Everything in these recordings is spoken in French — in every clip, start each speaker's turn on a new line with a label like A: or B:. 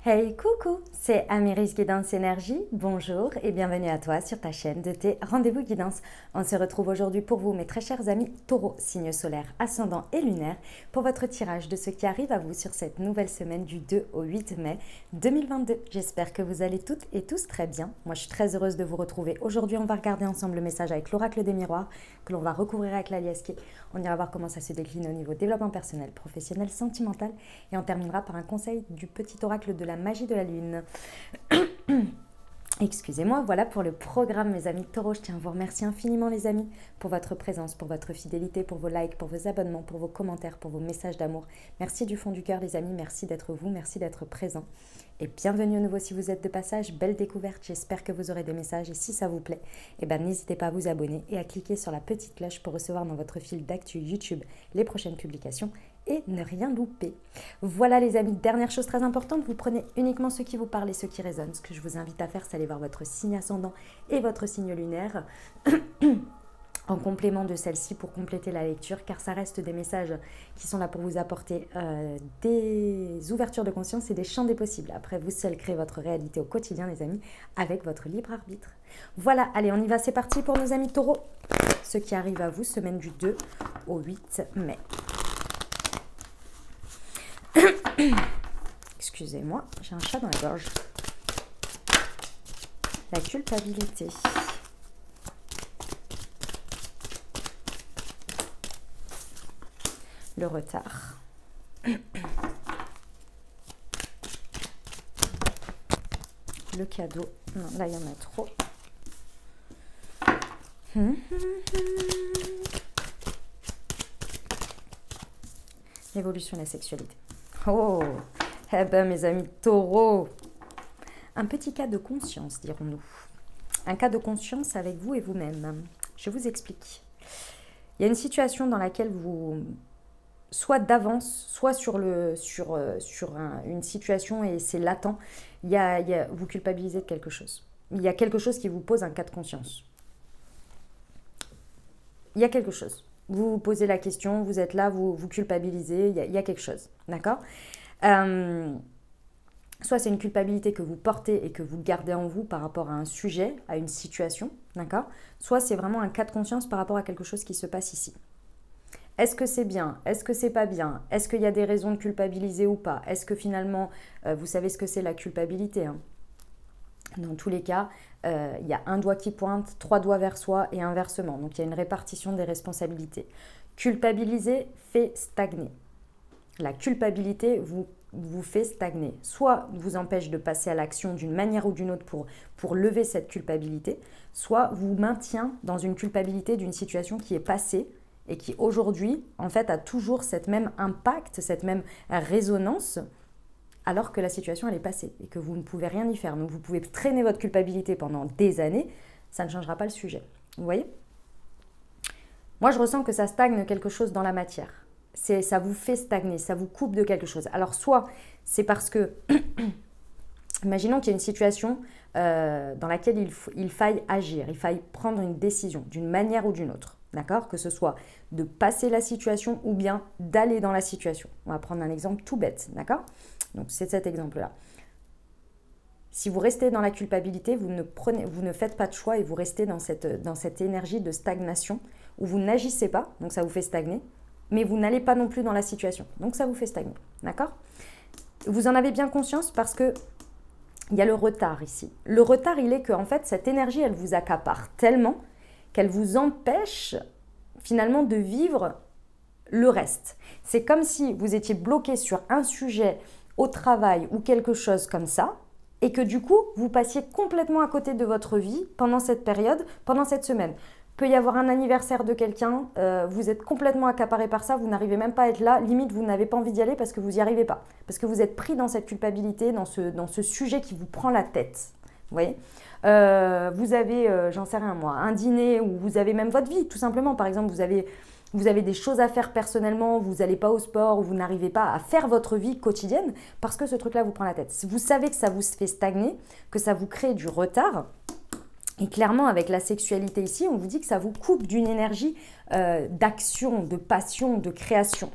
A: Hey, coucou, c'est Amiris Guidance Énergie. Bonjour et bienvenue à toi sur ta chaîne de tes rendez-vous guidance. On se retrouve aujourd'hui pour vous, mes très chers amis Taureau, signe solaire, ascendant et lunaire, pour votre tirage de ce qui arrive à vous sur cette nouvelle semaine du 2 au 8 mai 2022. J'espère que vous allez toutes et tous très bien. Moi, je suis très heureuse de vous retrouver. Aujourd'hui, on va regarder ensemble le message avec l'oracle des miroirs que l'on va recouvrir avec l'aliasqué. On ira voir comment ça se décline au niveau développement personnel, professionnel, sentimental et on terminera par un conseil du petit oracle de la magie de la lune. Excusez-moi, voilà pour le programme mes amis Taureaux. Je tiens à vous remercier infiniment les amis pour votre présence, pour votre fidélité, pour vos likes, pour vos abonnements, pour vos commentaires, pour vos messages d'amour. Merci du fond du cœur les amis, merci d'être vous, merci d'être présent. Et bienvenue au nouveau si vous êtes de passage, belle découverte, j'espère que vous aurez des messages et si ça vous plaît, n'hésitez pas à vous abonner et à cliquer sur la petite cloche pour recevoir dans votre fil d'actu YouTube les prochaines publications et ne rien louper. Voilà les amis, dernière chose très importante, vous prenez uniquement ce qui vous parle et ce qui résonne. Ce que je vous invite à faire, c'est aller voir votre signe ascendant et votre signe lunaire en complément de celle-ci pour compléter la lecture, car ça reste des messages qui sont là pour vous apporter des ouvertures de conscience et des champs des possibles. Après, vous seul créez votre réalité au quotidien les amis, avec votre libre arbitre. Voilà, allez on y va, c'est parti pour nos amis Taureaux. Ce qui arrive à vous, semaine du 2 au 8 mai. Excusez-moi, j'ai un chat dans la gorge. La culpabilité. Le retard. Le cadeau. Non, là, il y en a trop. L'évolution de la sexualité. Oh, eh ben mes amis taureaux, un petit cas de conscience, dirons-nous. Un cas de conscience avec vous et vous-même. Je vous explique. Il y a une situation dans laquelle vous, soit d'avance, soit sur une situation et c'est latent, vous culpabilisez de quelque chose. Il y a quelque chose qui vous pose un cas de conscience. Il y a quelque chose. Vous vous posez la question, vous êtes là, vous culpabilisez, il y a quelque chose, d'accord ? Soit c'est une culpabilité que vous portez et que vous gardez en vous par rapport à un sujet, à une situation, d'accord ? Soit c'est vraiment un cas de conscience par rapport à quelque chose qui se passe ici. Est-ce que c'est bien ? Est-ce que c'est pas bien ? Est-ce qu'il y a des raisons de culpabiliser ou pas ? Est-ce que finalement, vous savez ce que c'est la culpabilité, hein ? Dans tous les cas, il y a un doigt qui pointe, 3 doigts vers soi et inversement. Donc, il y a une répartition des responsabilités. Culpabiliser fait stagner. La culpabilité vous fait stagner. Soit vous empêche de passer à l'action d'une manière ou d'une autre pour lever cette culpabilité, soit vous maintient dans une culpabilité d'une situation qui est passée et qui aujourd'hui, en fait, a toujours cette même impact, cette même résonance, alors que la situation elle est passée et que vous ne pouvez rien y faire. Donc vous pouvez traîner votre culpabilité pendant des années, ça ne changera pas le sujet. Vous voyez ? Moi je ressens que ça stagne quelque chose dans la matière. Ça vous fait stagner, ça vous coupe de quelque chose. Alors soit c'est parce que, imaginons qu'il y a une situation dans laquelle il faille agir, il faille prendre une décision d'une manière ou d'une autre. D'accord ? Que ce soit de passer la situation ou bien d'aller dans la situation. On va prendre un exemple tout bête, d'accord ? Donc c'est cet exemple-là. Si vous restez dans la culpabilité, vous ne faites pas de choix et vous restez dans cette énergie de stagnation où vous n'agissez pas, donc ça vous fait stagner, mais vous n'allez pas non plus dans la situation, donc ça vous fait stagner, d'accord ? Vous en avez bien conscience parce que il y a le retard ici. Le retard, il est que en fait, cette énergie, elle vous accapare tellement qu'elle vous empêche finalement de vivre le reste. C'est comme si vous étiez bloqué sur un sujet au travail ou quelque chose comme ça, et que du coup, vous passiez complètement à côté de votre vie pendant cette période, pendant cette semaine. Peut y avoir un anniversaire de quelqu'un, vous êtes complètement accaparé par ça, vous n'arrivez même pas à être là, limite vous n'avez pas envie d'y aller parce que vous n'y arrivez pas. Parce que vous êtes pris dans cette culpabilité, dans ce sujet qui vous prend la tête. Vous voyez ? Vous avez, j'en sais rien moi, un dîner où vous avez même votre vie, tout simplement. Par exemple, vous avez des choses à faire personnellement, vous n'allez pas au sport, ou vous n'arrivez pas à faire votre vie quotidienne parce que ce truc-là vous prend la tête. Si vous savez que ça vous fait stagner, que ça vous crée du retard, et clairement avec la sexualité ici, on vous dit que ça vous coupe d'une énergie d'action, de passion, de création.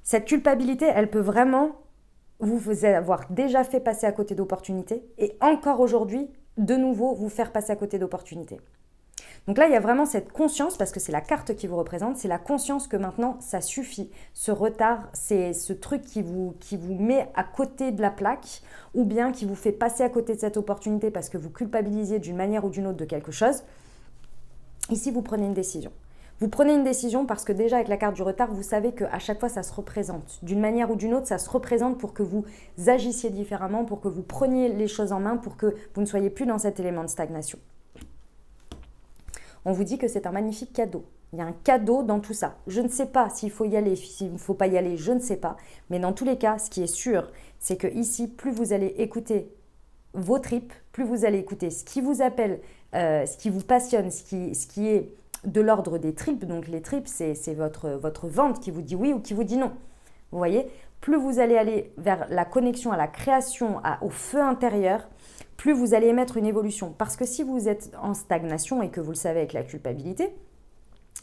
A: Cette culpabilité, elle peut vraiment vous avoir déjà fait passer à côté d'opportunités et encore aujourd'hui, de nouveau, vous faire passer à côté d'opportunités. Donc là, il y a vraiment cette conscience, parce que c'est la carte qui vous représente, c'est la conscience que maintenant, ça suffit. Ce retard, c'est ce truc qui vous met à côté de la plaque ou bien qui vous fait passer à côté de cette opportunité parce que vous culpabilisiez d'une manière ou d'une autre de quelque chose. Ici, vous prenez une décision. Vous prenez une décision parce que déjà avec la carte du retard, vous savez qu'à chaque fois, ça se représente. D'une manière ou d'une autre, ça se représente pour que vous agissiez différemment, pour que vous preniez les choses en main, pour que vous ne soyez plus dans cet élément de stagnation. On vous dit que c'est un magnifique cadeau. Il y a un cadeau dans tout ça. Je ne sais pas s'il faut y aller, s'il ne faut pas y aller, je ne sais pas. Mais dans tous les cas, ce qui est sûr, c'est que ici, plus vous allez écouter vos tripes, plus vous allez écouter ce qui vous appelle, ce qui vous passionne, ce qui est de l'ordre des tripes. Donc les tripes, c'est votre ventre qui vous dit oui ou qui vous dit non. Vous voyez, plus vous allez aller vers la connexion à la création, au feu intérieur, plus vous allez émettre une évolution. Parce que si vous êtes en stagnation et que vous le savez avec la culpabilité,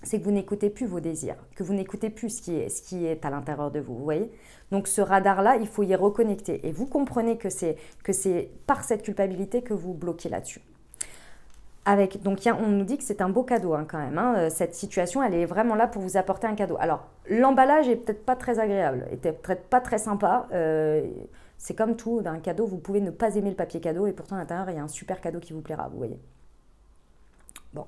A: c'est que vous n'écoutez plus vos désirs, que vous n'écoutez plus ce qui est à l'intérieur de vous, vous voyez. Donc ce radar-là, il faut y reconnecter. Et vous comprenez que c'est par cette culpabilité que vous bloquez là-dessus. Donc on nous dit que c'est un beau cadeau quand même. Cette situation, elle est vraiment là pour vous apporter un cadeau. Alors, l'emballage est peut-être pas très agréable, était peut-être pas très sympa. C'est comme tout, d'un cadeau, vous pouvez ne pas aimer le papier cadeau et pourtant à l'intérieur, il y a un super cadeau qui vous plaira, vous voyez. Bon,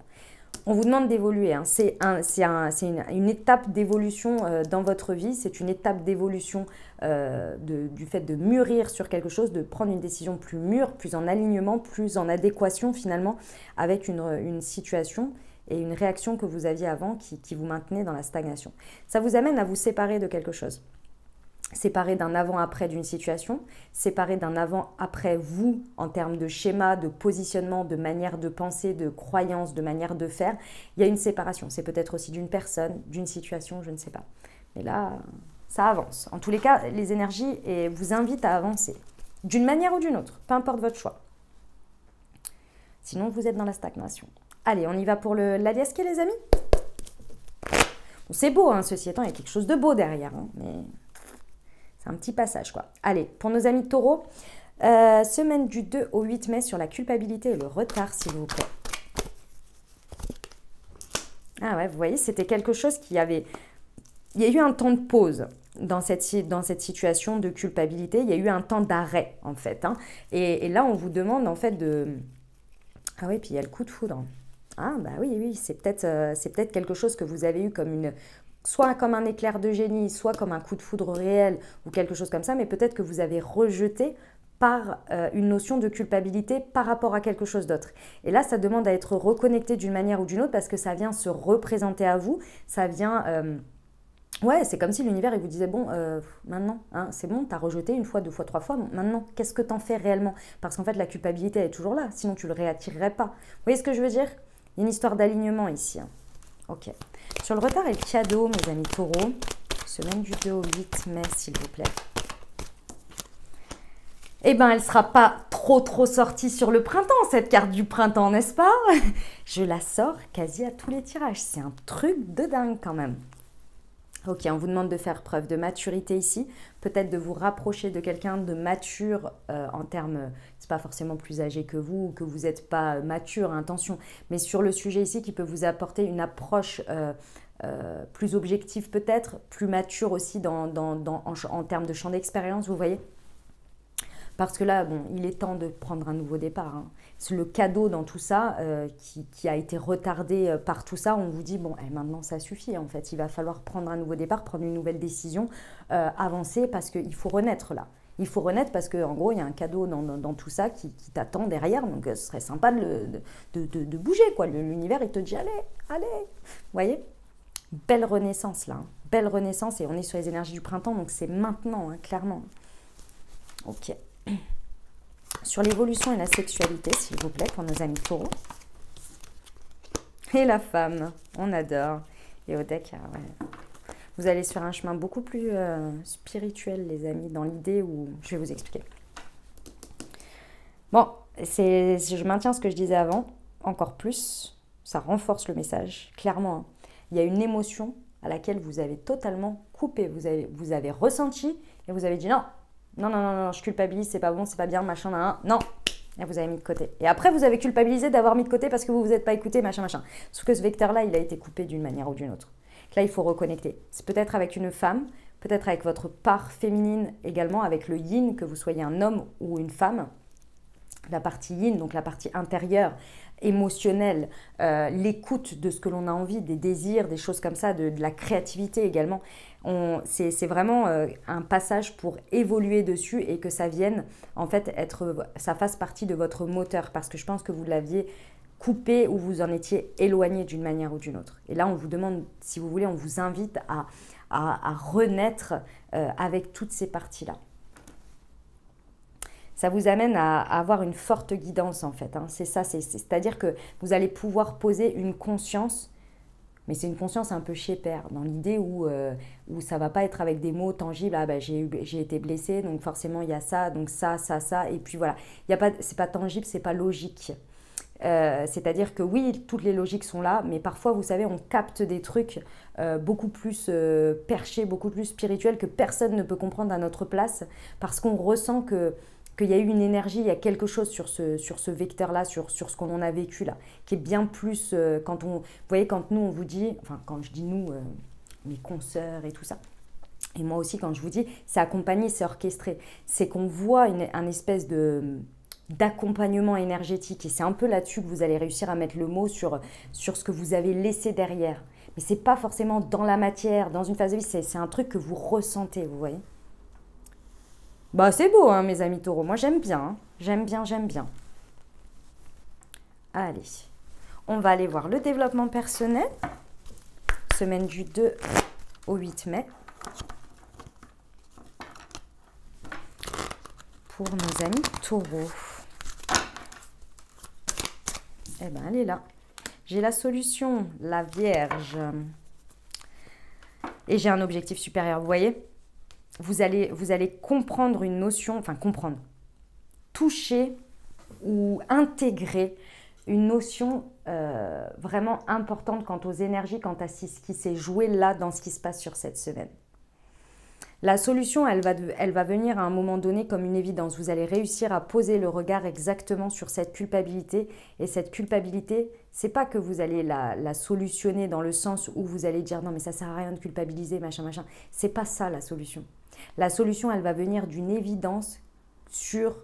A: on vous demande d'évoluer. C'est une étape d'évolution dans votre vie. C'est une étape d'évolution du fait de mûrir sur quelque chose, de prendre une décision plus mûre, plus en alignement, plus en adéquation finalement avec une situation et une réaction que vous aviez avant qui vous maintenait dans la stagnation. Ça vous amène à vous séparer de quelque chose. Séparer d'un avant-après d'une situation, séparer d'un avant-après vous en termes de schéma, de positionnement, de manière de penser, de croyance, de manière de faire. Il y a une séparation. C'est peut-être aussi d'une personne, d'une situation, je ne sais pas. Mais là, ça avance. En tous les cas, les énergies vous invitent à avancer d'une manière ou d'une autre, peu importe votre choix. Sinon, vous êtes dans la stagnation. Allez, on y va pour l'Aliasqué, les amis. Bon, c'est beau, ceci étant, il y a quelque chose de beau derrière, mais... un petit passage, quoi. Allez, pour nos amis taureaux, semaine du 2 au 8 mai sur la culpabilité et le retard, s'il vous plaît. Ah ouais, vous voyez, c'était quelque chose qui avait... Il y a eu un temps de pause dans cette situation de culpabilité. Il y a eu un temps d'arrêt, en fait. Et là, on vous demande, en fait, de... Ah oui, puis il y a le coup de foudre. Ah bah oui, c'est peut-être quelque chose que vous avez eu comme soit comme un éclair de génie, soit comme un coup de foudre réel ou quelque chose comme ça, mais peut-être que vous avez rejeté par une notion de culpabilité par rapport à quelque chose d'autre. Et là, ça demande à être reconnecté d'une manière ou d'une autre parce que ça vient se représenter à vous, ça vient... Ouais, c'est comme si l'univers il vous disait, bon, maintenant, c'est bon, t'as rejeté une fois, deux fois, trois fois, bon, maintenant, qu'est-ce que t'en fais réellement? Parce qu'en fait, la culpabilité elle est toujours là, sinon tu le réattirerais pas. Vous voyez ce que je veux dire? Il y a une histoire d'alignement ici. Ok. Sur le retard et le cadeau, mes amis taureaux, semaine du 2 au 8 mai, s'il vous plaît. Eh bien, elle ne sera pas trop sortie sur le printemps, cette carte du printemps, n'est-ce pas? Je la sors quasi à tous les tirages. C'est un truc de dingue quand même. Ok, on vous demande de faire preuve de maturité ici, peut-être de vous rapprocher de quelqu'un de mature en termes, c'est pas forcément plus âgé que vous n'êtes pas mature, attention, mais sur le sujet ici qui peut vous apporter une approche plus objective peut-être, plus mature aussi en termes de champ d'expérience, vous voyez. Parce que là, bon, il est temps de prendre un nouveau départ. C'est le cadeau dans tout ça qui a été retardé par tout ça. On vous dit, bon, maintenant ça suffit en fait. Il va falloir prendre un nouveau départ, prendre une nouvelle décision, avancer parce qu'il faut renaître là. Il faut renaître parce qu'en gros, il y a un cadeau dans tout ça qui t'attend derrière. Donc, ce serait sympa de bouger, quoi. L'univers, il te dit, allez. Vous voyez? Belle renaissance là. Belle renaissance et on est sur les énergies du printemps. Donc, c'est maintenant, clairement. Ok. Sur l'évolution et la sexualité, s'il vous plaît, pour nos amis taureaux. Et la femme, on adore. Et au deck, ouais. Vous allez sur un chemin beaucoup plus spirituel, les amis, dans l'idée où... Je vais vous expliquer. Bon, je maintiens ce que je disais avant, encore plus, ça renforce le message, clairement. Il y a une émotion à laquelle vous avez totalement coupé, vous avez ressenti et vous avez dit non, Non, non, non, non, je culpabilise, c'est pas bon, c'est pas bien, machin, non. Et vous avez mis de côté. Et après, vous avez culpabilisé d'avoir mis de côté parce que vous vous êtes pas écouté, machin, machin. Sauf que ce vecteur-là, il a été coupé d'une manière ou d'une autre. Là, il faut reconnecter. C'est peut-être avec une femme, peut-être avec votre part féminine également, avec le yin, que vous soyez un homme ou une femme. La partie yin, donc la partie intérieure, émotionnelle, l'écoute de ce que l'on a envie, des désirs, des choses comme ça, de la créativité également. C'est vraiment un passage pour évoluer dessus et que ça vienne, en fait, ça fasse partie de votre moteur. Parce que je pense que vous l'aviez coupé ou vous en étiez éloigné d'une manière ou d'une autre. Et là, on vous demande, si vous voulez, on vous invite à renaître avec toutes ces parties-là. Ça vous amène à avoir une forte guidance en fait. Hein. C'est ça, c'est-à-dire que vous allez pouvoir poser une conscience, mais c'est une conscience un peu chez père, dans l'idée où ça ne va pas être avec des mots tangibles. Ah ben j'ai été blessée, donc forcément il y a ça, donc ça, et puis voilà. C'est pas tangible, c'est pas logique. C'est-à-dire que oui, toutes les logiques sont là, mais parfois, vous savez, on capte des trucs beaucoup plus perchés, beaucoup plus spirituels que personne ne peut comprendre à notre place, parce qu'on ressent qu'il y a eu une énergie, il y a quelque chose sur ce vecteur-là, sur ce qu'on a vécu là, qui est bien plus, vous voyez, quand nous on vous dit, enfin quand je dis nous, mes consoeurs et tout ça, et moi aussi quand je vous dis, c'est accompagné, c'est orchestré, c'est qu'on voit un espèce d'accompagnement énergétique, et c'est un peu là-dessus que vous allez réussir à mettre le mot sur ce que vous avez laissé derrière. Mais c'est pas forcément dans la matière, dans une phase de vie, c'est un truc que vous ressentez, vous voyez. Bah c'est beau, hein, mes amis taureaux. Moi j'aime bien, hein. J'aime bien, j'aime bien. Allez, on va aller voir le développement personnel. Semaine du 2 au 8 mai. Pour nos amis taureaux. Eh bien, elle est là. J'ai la solution, la Vierge. Et j'ai un objectif supérieur, vous voyez ? Vous allez comprendre une notion, enfin comprendre, toucher ou intégrer une notion vraiment importante quant aux énergies, quant à ce qui s'est joué là dans ce qui se passe sur cette semaine. La solution, elle va venir à un moment donné comme une évidence. Vous allez réussir à poser le regard exactement sur cette culpabilité. Et cette culpabilité, c'est pas que vous allez la solutionner dans le sens où vous allez dire non mais ça sert à rien de culpabiliser, machin, machin. C'est pas ça la solution. La solution, elle va venir d'une évidence sur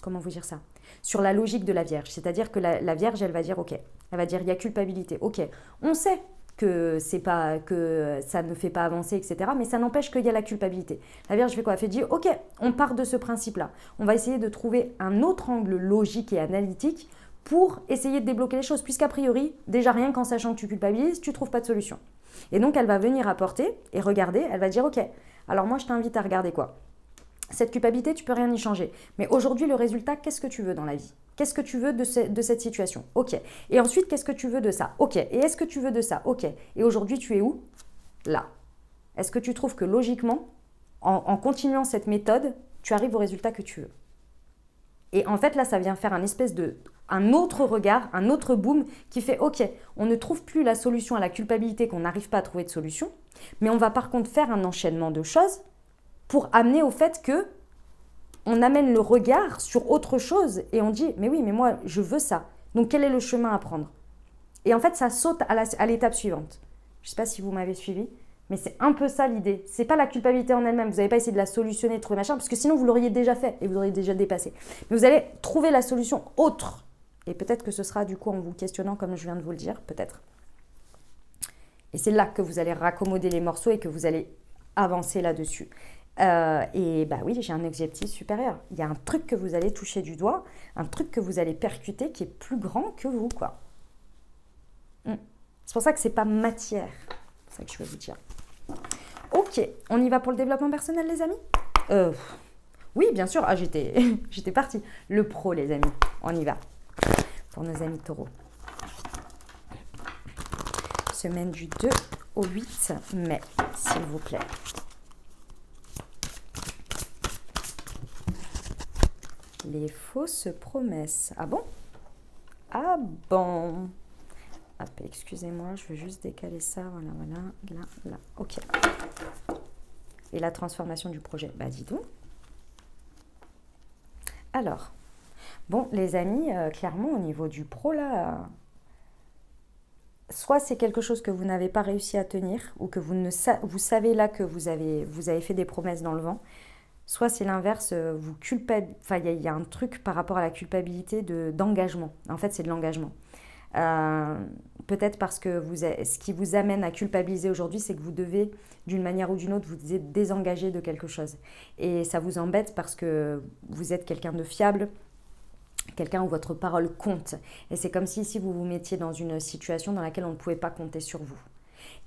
A: comment vous dire ça ? Sur la logique de la Vierge. C'est-à-dire que la Vierge, elle va dire ok, elle va dire il y a culpabilité. Ok, on sait que ça ne fait pas avancer, etc. Mais ça n'empêche qu'il y a la culpabilité. La Vierge fait quoi ? Elle fait dire, ok, on part de ce principe-là. On va essayer de trouver un autre angle logique et analytique pour essayer de débloquer les choses. Puisqu'a priori, déjà rien qu'en sachant que tu culpabilises, tu ne trouves pas de solution. Et donc, elle va venir apporter et regarder, elle va dire, ok, alors moi, je t'invite à regarder quoi ? Cette culpabilité, tu peux rien y changer. Mais aujourd'hui, le résultat, qu'est-ce que tu veux dans la vie ? Qu'est-ce que tu veux de cette situation ? Ok. Et ensuite, qu'est-ce que tu veux de ça ? Ok. Et est-ce que tu veux de ça ? Ok. Et aujourd'hui, tu es où ? Là. Est-ce que tu trouves que logiquement, en continuant cette méthode, tu arrives au résultat que tu veux ? Et en fait, là, ça vient faire un autre regard, un autre boom qui fait ok, on ne trouve plus la solution à la culpabilité, qu'on n'arrive pas à trouver de solution, mais on va par contre faire un enchaînement de choses pour amener au fait que on amène le regard sur autre chose et on dit mais oui, mais moi je veux ça. Donc quel est le chemin à prendre ? Et en fait, ça saute à l'étape suivante. Je ne sais pas si vous m'avez suivi, mais c'est un peu ça l'idée. C'est pas la culpabilité en elle-même. Vous n'allez pas essayer de la solutionner, de trouver machin, parce que sinon vous l'auriez déjà fait et vous l'auriez déjà dépassé. Mais vous allez trouver la solution autre. Et peut-être que ce sera du coup en vous questionnant, comme je viens de vous le dire, peut-être. Et c'est là que vous allez raccommoder les morceaux et que vous allez avancer là-dessus. Et bah oui, j'ai un objectif supérieur. Il y a un truc que vous allez toucher du doigt, un truc que vous allez percuter qui est plus grand que vous, quoi. C'est pour ça que c'est pas matière. C'est ça que je veux vous dire. Ok, on y va pour le développement personnel, les amis ? Oui, bien sûr. Ah, j'étais partie. Le pro, les amis. On y va. Pour nos amis taureaux. Semaine du 2 au 8 mai, s'il vous plaît. Les fausses promesses. Ah bon ? Ah bon ? Hop, excusez-moi, je veux juste décaler ça. Voilà, là. Ok. et la transformation du projet. Bah dis donc. Alors, bon les amis, clairement au niveau du pro là, soit c'est quelque chose que vous n'avez pas réussi à tenir ou que vous savez là que vous avez fait des promesses dans le vent. Soit c'est l'inverse, vous culpabilisez, enfin il y a un truc par rapport à la culpabilité d'engagement. En fait, c'est de l'engagement. Peut-être parce que ce qui vous amène à culpabiliser aujourd'hui, c'est que vous devez, d'une manière ou d'une autre, vous désengager de quelque chose. Et ça vous embête parce que vous êtes quelqu'un de fiable, quelqu'un où votre parole compte. Et c'est comme si vous vous mettiez dans une situation dans laquelle on ne pouvait pas compter sur vous.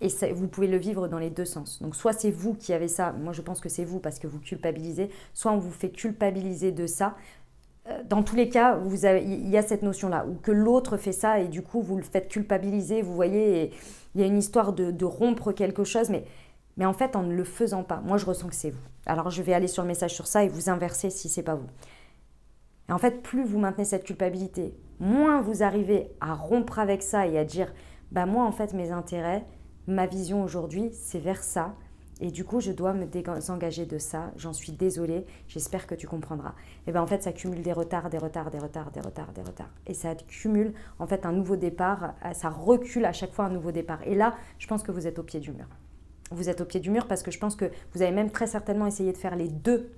A: Et ça, vous pouvez le vivre dans les deux sens. Donc soit c'est vous qui avez ça, moi je pense que c'est vous parce que vous culpabilisez, soit on vous fait culpabiliser de ça. Dans tous les cas, il y a cette notion-là, où que l'autre fait ça et du coup vous le faites culpabiliser, vous voyez, et il y a une histoire de rompre quelque chose, mais en fait en ne le faisant pas, moi je ressens que c'est vous. Alors je vais aller sur le message sur ça et vous inverser si c'est pas vous. Et en fait, plus vous maintenez cette culpabilité, moins vous arrivez à rompre avec ça et à dire, bah moi en fait mes intérêts, ma vision aujourd'hui, c'est vers ça. Et du coup, je dois me désengager de ça. J'en suis désolée. J'espère que tu comprendras. Et bien en fait, ça cumule des retards, des retards, des retards, des retards, des retards. Et ça cumule en fait un nouveau départ. Ça recule à chaque fois un nouveau départ. Et là, je pense que vous êtes au pied du mur. Vous êtes au pied du mur parce que je pense que vous avez même très certainement essayé de faire les deux.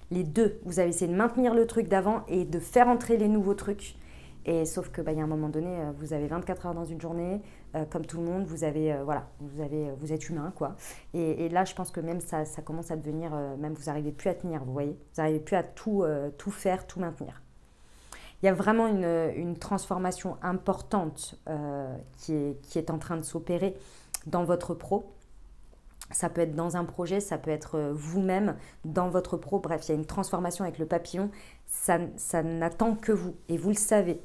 A: Les deux. Vous avez essayé de maintenir le truc d'avant et de faire entrer les nouveaux trucs. Et sauf que y a un moment donné, vous avez 24 heures dans une journée, comme tout le monde, vous êtes humain quoi. Et là, je pense que même ça commence à devenir, même vous n'arrivez plus à tenir, vous voyez, vous n'arrivez plus à tout faire, tout maintenir. Il y a vraiment une transformation importante qui est en train de s'opérer dans votre pro. Ça peut être dans un projet, ça peut être vous-même dans votre pro. Bref, il y a une transformation avec le papillon. Ça n'attend que vous et vous le savez.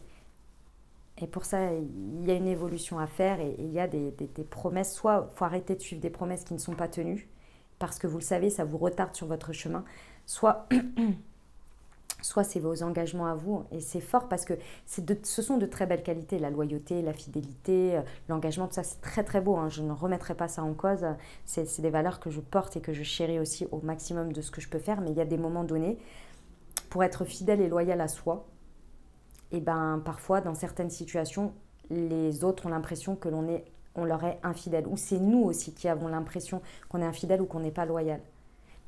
A: Et pour ça, il y a une évolution à faire et il y a des promesses. Soit il faut arrêter de suivre des promesses qui ne sont pas tenues parce que vous le savez, ça vous retarde sur votre chemin. Soit c'est vos engagements à vous. Et c'est fort parce que ce sont de très belles qualités. La loyauté, la fidélité, l'engagement, tout ça, c'est très très beau. Hein. Je ne remettrai pas ça en cause. C'est des valeurs que je porte et que je chéris aussi au maximum de ce que je peux faire. Mais il y a des moments donnés, pour être fidèle et loyal à soi, et ben parfois dans certaines situations, les autres ont l'impression que on leur est infidèle. Ou c'est nous aussi qui avons l'impression qu'on est infidèle ou qu'on n'est pas loyal.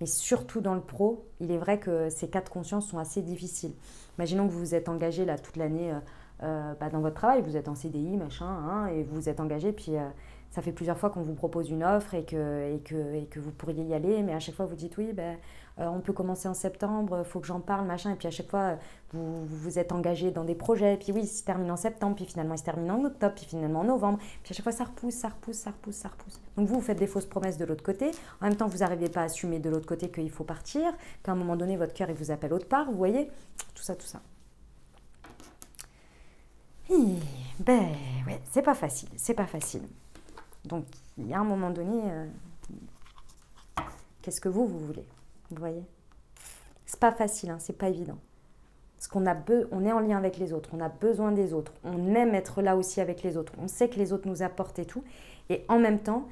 A: Mais surtout dans le pro, il est vrai que ces cas de conscience sont assez difficiles. Imaginons que vous vous êtes engagé là toute l'année dans votre travail, vous êtes en CDI, machin, hein, et vous vous êtes engagé, puis ça fait plusieurs fois qu'on vous propose une offre et que vous pourriez y aller, mais à chaque fois vous dites oui, on peut commencer en septembre, il faut que j'en parle, machin, et puis à chaque fois vous vous êtes engagé dans des projets, puis oui, il se termine en septembre, puis finalement il se termine en octobre, puis finalement en novembre, puis à chaque fois ça repousse, ça repousse, ça repousse, ça repousse. Donc vous faites des fausses promesses de l'autre côté, en même temps vous n'arrivez pas à assumer de l'autre côté qu'il faut partir, qu'à un moment donné votre cœur il vous appelle autre part, vous voyez, tout ça, tout ça. Ouais, c'est pas facile, c'est pas facile. Donc, il y a un moment donné, qu'est-ce que vous voulez? Vous voyez? C'est pas facile, hein, c'est pas évident. Parce on est en lien avec les autres, on a besoin des autres, on aime être là aussi avec les autres, on sait que les autres nous apportent et tout. Et en même temps,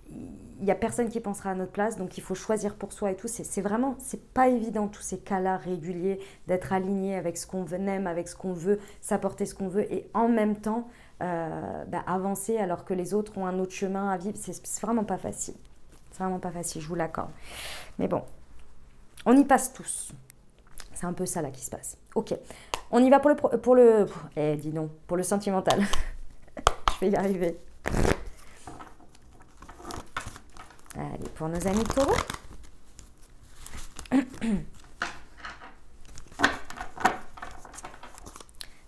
A: il n'y a personne qui pensera à notre place, donc il faut choisir pour soi et tout. C'est vraiment, c'est pas évident tous ces cas-là réguliers, d'être aligné avec ce qu'on aime, avec ce qu'on veut, s'apporter ce qu'on veut et en même temps avancer alors que les autres ont un autre chemin à vivre. C'est vraiment pas facile. C'est vraiment pas facile, je vous l'accorde. Mais bon, on y passe tous. C'est un peu ça là qui se passe. Ok, on y va pour le sentimental. Je vais y arriver. Allez, pour nos amis taureaux.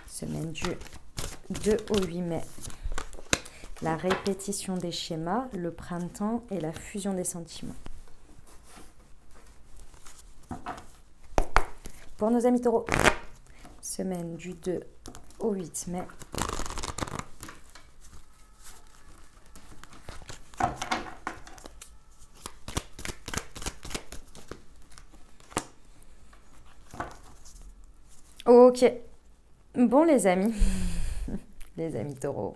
A: Semaine du 2 au 8 mai. La répétition des schémas, le printemps et la fusion des sentiments. Pour nos amis taureaux. Semaine du 2 au 8 mai. Ok, bon les amis taureaux.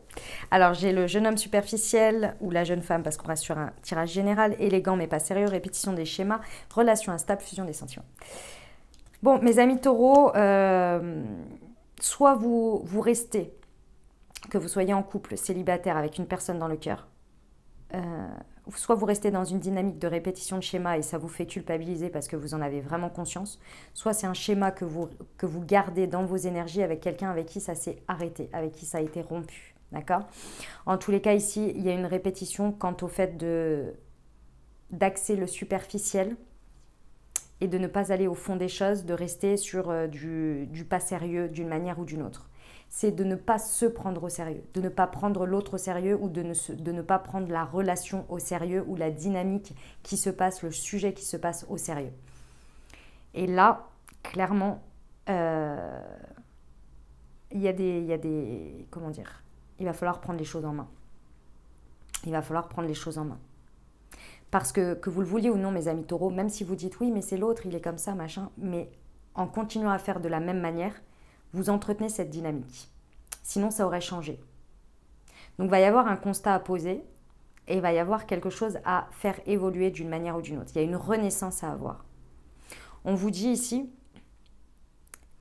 A: Alors, j'ai le jeune homme superficiel ou la jeune femme, parce qu'on reste sur un tirage général, élégant mais pas sérieux, répétition des schémas, relation instable, fusion des sentiments. Bon, mes amis taureaux, soit vous restez, que vous soyez en couple, célibataire, avec une personne dans le cœur, soit vous restez dans une dynamique de répétition de schéma et ça vous fait culpabiliser parce que vous en avez vraiment conscience, soit c'est un schéma que vous gardez dans vos énergies avec quelqu'un avec qui ça s'est arrêté, avec qui ça a été rompu, d'accord? En tous les cas, ici, il y a une répétition quant au fait d'axer le superficiel et de ne pas aller au fond des choses, de rester sur du pas sérieux d'une manière ou d'une autre. C'est de ne pas se prendre au sérieux, de ne pas prendre l'autre au sérieux ou de ne pas prendre la relation au sérieux ou la dynamique qui se passe, le sujet qui se passe au sérieux. Et là, clairement, il y a des... Comment dire? Il va falloir prendre les choses en main. Il va falloir prendre les choses en main. Parce que vous le vouliez ou non, mes amis taureaux, même si vous dites oui, mais c'est l'autre, il est comme ça, machin, mais en continuant à faire de la même manière, vous entretenez cette dynamique. Sinon, ça aurait changé. Donc, il va y avoir un constat à poser et il va y avoir quelque chose à faire évoluer d'une manière ou d'une autre. Il y a une renaissance à avoir. On vous dit ici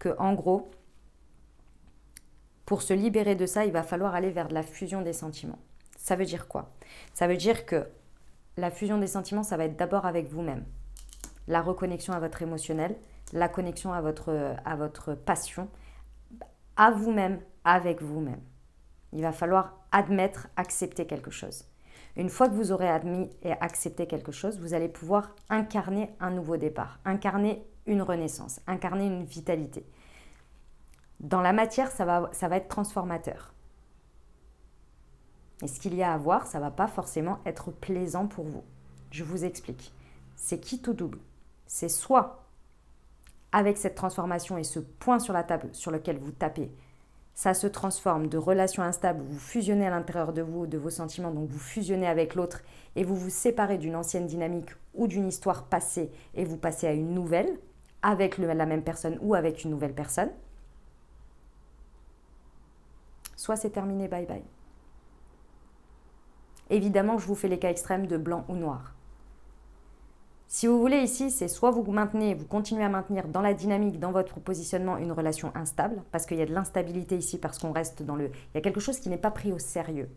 A: que, en gros, pour se libérer de ça, il va falloir aller vers de la fusion des sentiments. Ça veut dire quoi? Ça veut dire que la fusion des sentiments, ça va être d'abord avec vous-même. La reconnexion à votre émotionnel, la connexion à votre passion, à vous-même, avec vous-même. Il va falloir admettre, accepter quelque chose. Une fois que vous aurez admis et accepté quelque chose, vous allez pouvoir incarner un nouveau départ, incarner une renaissance, incarner une vitalité. Dans la matière, ça va être transformateur. Et ce qu'il y a à voir, ça ne va pas forcément être plaisant pour vous. Je vous explique. C'est quitte ou double. C'est soit avec cette transformation et ce point sur la table sur lequel vous tapez, ça se transforme de relation instable, vous fusionnez à l'intérieur de vous, de vos sentiments, donc vous fusionnez avec l'autre et vous vous séparez d'une ancienne dynamique ou d'une histoire passée et vous passez à une nouvelle avec la même personne ou avec une nouvelle personne. Soit c'est terminé, bye bye. Évidemment, je vous fais les cas extrêmes de blanc ou noir. Si vous voulez ici, c'est soit vous continuez à maintenir dans la dynamique, dans votre positionnement, une relation instable, parce qu'il y a de l'instabilité ici, parce qu'on reste dans il y a quelque chose qui n'est pas pris au sérieux.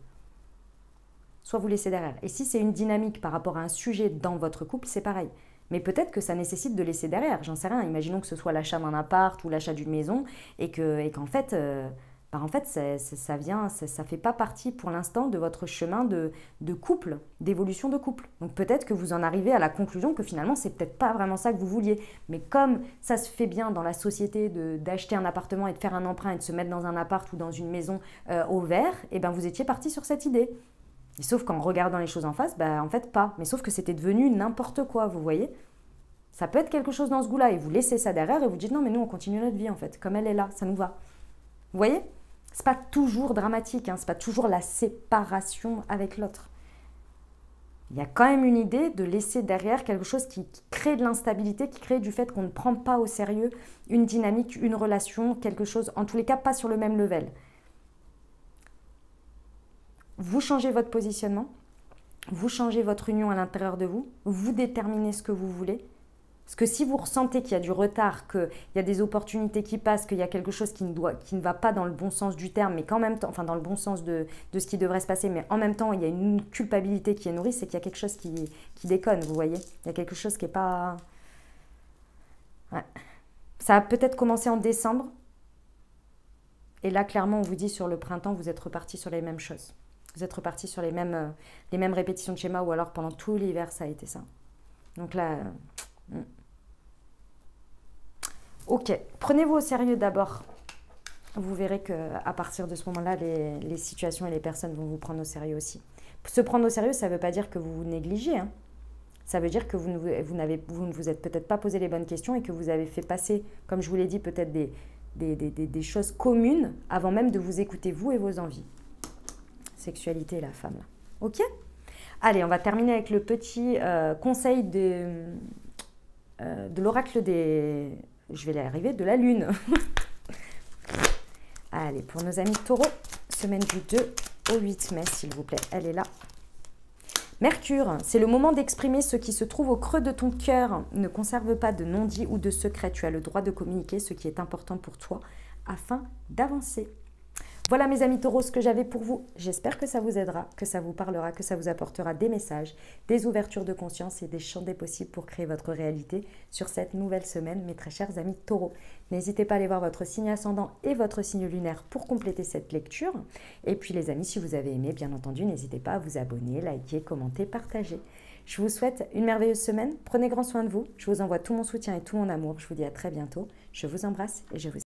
A: Soit vous laissez derrière. Et si c'est une dynamique par rapport à un sujet dans votre couple, c'est pareil. Mais peut-être que ça nécessite de laisser derrière, j'en sais rien. Imaginons que ce soit l'achat d'un appart ou l'achat d'une maison, et qu'en fait... ça fait pas partie pour l'instant de votre chemin de couple, d'évolution de couple. Donc peut-être que vous en arrivez à la conclusion que finalement, c'est peut-être pas vraiment ça que vous vouliez. Mais comme ça se fait bien dans la société d'acheter un appartement et de faire un emprunt et de se mettre dans un appart ou dans une maison au vert, et ben vous étiez parti sur cette idée. Et sauf qu'en regardant les choses en face, en fait pas. Mais sauf que c'était devenu n'importe quoi, vous voyez. Ça peut être quelque chose dans ce goût-là et vous laissez ça derrière et vous dites non mais nous on continue notre vie en fait, comme elle est là, ça nous va. Vous voyez ? C'est pas toujours dramatique, c'est pas toujours la séparation avec l'autre. Il y a quand même une idée de laisser derrière quelque chose qui crée de l'instabilité, qui crée du fait qu'on ne prend pas au sérieux une dynamique, une relation, quelque chose, en tous les cas pas sur le même level. Vous changez votre positionnement, vous changez votre union à l'intérieur de vous, vous déterminez ce que vous voulez. Parce que si vous ressentez qu'il y a du retard, qu'il y a des opportunités qui passent, qu'il y a quelque chose qui ne va pas dans le bon sens du terme, mais qu'en même temps, enfin dans le bon sens de ce qui devrait se passer, mais en même temps il y a une culpabilité qui est nourrie, c'est qu'il y a quelque chose qui déconne, vous voyez. Il y a quelque chose qui n'est pas... Ouais. Ça a peut-être commencé en décembre, et là clairement on vous dit sur le printemps, vous êtes reparti sur les mêmes choses. Vous êtes reparti sur les mêmes répétitions de schéma, ou alors pendant tout l'hiver ça a été ça. Donc là... Ok, prenez-vous au sérieux d'abord. Vous verrez qu'à partir de ce moment-là, les situations et les personnes vont vous prendre au sérieux aussi. Se prendre au sérieux, ça ne veut pas dire que vous vous négligez. Ça veut dire que vous ne vous êtes peut-être pas posé les bonnes questions et que vous avez fait passer, comme je vous l'ai dit, peut-être des choses communes avant même de vous écouter vous et vos envies. Sexualité et la femme, là. Ok ? Allez, on va terminer avec le petit conseil de l'oracle des... Je vais y arriver, de la lune. Allez, pour nos amis taureaux, semaine du 2 au 8 mai, s'il vous plaît. Elle est là. Mercure, c'est le moment d'exprimer ce qui se trouve au creux de ton cœur. Ne conserve pas de non-dit ou de secret. Tu as le droit de communiquer ce qui est important pour toi afin d'avancer. Voilà mes amis taureaux, ce que j'avais pour vous. J'espère que ça vous aidera, que ça vous parlera, que ça vous apportera des messages, des ouvertures de conscience et des champs des possibles pour créer votre réalité sur cette nouvelle semaine, mes très chers amis taureaux. N'hésitez pas à aller voir votre signe ascendant et votre signe lunaire pour compléter cette lecture. Et puis les amis, si vous avez aimé, bien entendu, n'hésitez pas à vous abonner, liker, commenter, partager. Je vous souhaite une merveilleuse semaine. Prenez grand soin de vous. Je vous envoie tout mon soutien et tout mon amour. Je vous dis à très bientôt. Je vous embrasse et je vous